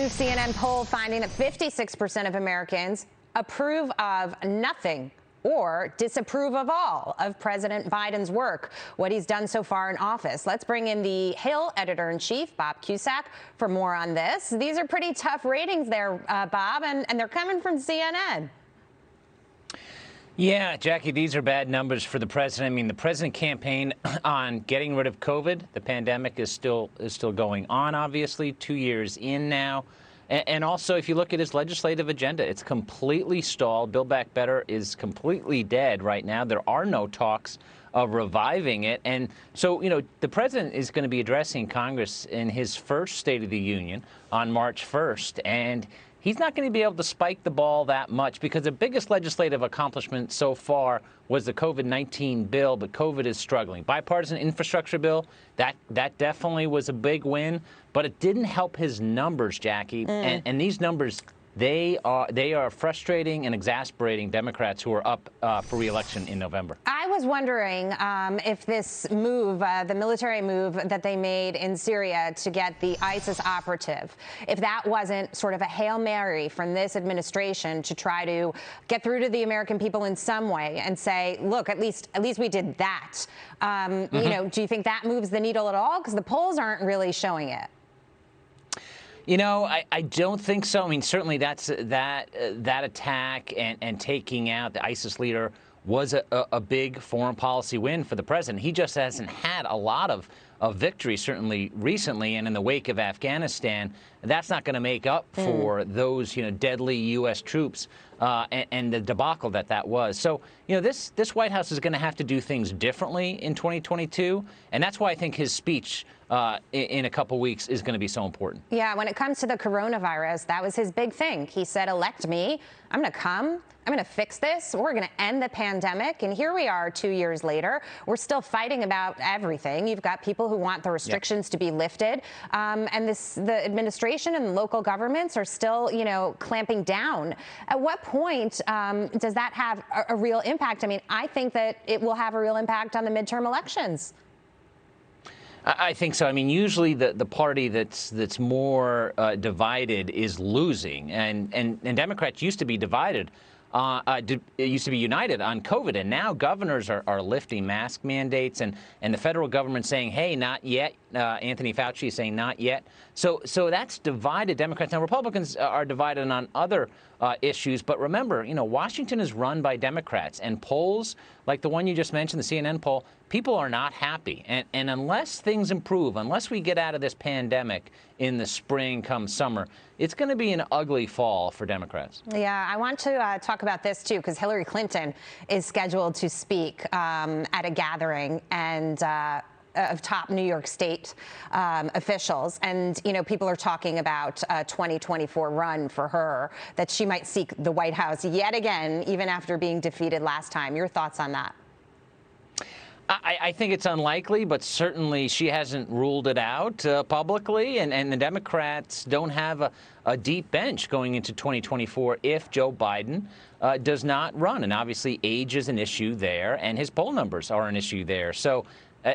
new CNN poll finding that 56% of Americans approve of nothing or disapprove of all of President Biden's work, what he's done so far in office. Let's bring in the Hill Editor-in-Chief, Bob Cusack, for more on this. These are pretty tough ratings there, Bob, and they're coming from CNN. Yeah, Jackie, these are bad numbers for the president. I mean, the president campaign on getting rid of COVID, the pandemic is still going on, obviously, 2 years in now. And also, if you look at his legislative agenda, it's completely stalled. Build Back Better is completely dead right now. There are no talks of reviving it. And so, you know, the president is going to be addressing Congress in his first State of the Union on March 1st. And he's not going to be able to spike the ball that much because the biggest legislative accomplishment so far was the COVID-19 bill, but COVID is struggling. Bipartisan infrastructure bill, that definitely was a big win, but it didn't help his numbers, Jackie. And these numbers, they are frustrating and exasperating Democrats who are up for re-election in November. I was wondering if this move, the military move that they made in Syria to get the ISIS operative, if that wasn't sort of a Hail Mary from this administration to try to get through to the American people in some way and say, look, at least we did that. You know, do you think that moves the needle at all? Because the polls aren't really showing it. You know, I don't think so. I mean, certainly that attack and taking out the ISIS leader was a big foreign policy win for the president. He just hasn't had a lot of victory, certainly recently, and in the wake of Afghanistan. That's not going to make up for those, you know, deadly U.S. troops and the debacle that was. So, you know, this White House is going to have to do things differently in 2022, and that's why I think his speech in a couple weeks is going to be so important. Yeah, when it comes to the coronavirus, that was his big thing. He said, elect me. I'm going to come. I'm going to fix this. We're going to end the pandemic. And here we are 2 years later. We're still fighting about everything. You've got people who want the restrictions to be lifted. And the administration and local governments are still, you know, clamping down. At what point does that have a real impact? I mean, I think that it will have a real impact on the midterm elections. I think so. I mean, usually the party that's more divided is losing, and Democrats used to be divided. It used to be united on COVID, and now governors are lifting mask mandates, and the federal government saying, hey, not yet. Anthony Fauci is saying not yet. So that's divided Democrats. Now, Republicans are divided on other issues. But remember, you know, Washington is run by Democrats, and polls like the one you just mentioned, the CNN poll, people are not happy. And unless things improve, unless we get out of this pandemic in the spring come summer, it's going to be an ugly fall for Democrats. Yeah, I want to talk about this, too, because Hillary Clinton is scheduled to speak at a gathering of top New York State officials. And, you know, people are talking about a 2024 run for her, that she might seek the White House yet again, even after being defeated last time. Your thoughts on that? I think it's unlikely, but certainly she hasn't ruled it out publicly, and the Democrats don't have a deep bench going into 2024 if Joe Biden does not run. And obviously age is an issue there, and his poll numbers are an issue there. So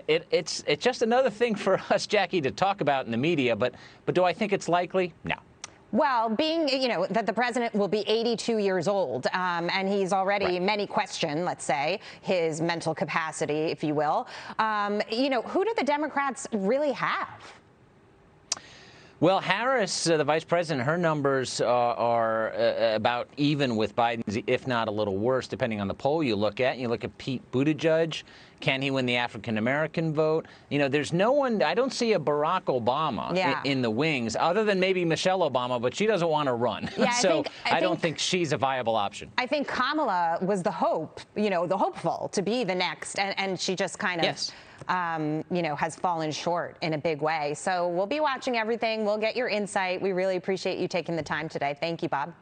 it's just another thing for us, Jackie, to talk about in the media. But do I think it's likely? No. Well, being, you know, that the president will be 82 years old, and he's already, many question, let's say, his mental capacity, if you will. You know, who do the Democrats really have? Well, Harris, the vice president, her numbers are about even with Biden's, if not a little worse, depending on the poll you look at. You look at Pete Buttigieg. Can he win the African-American vote? You know, there's no one. I don't see a Barack Obama in the wings, other than maybe Michelle Obama, but she doesn't want to run. Yeah, so I don't think she's a viable option. I think Kamala was the hope, you know, the hopeful to be the next, and she just kind of, you know, has fallen short in a big way. So we'll be watching everything. We'll get your insight. We really appreciate you taking the time today. Thank you, Bob.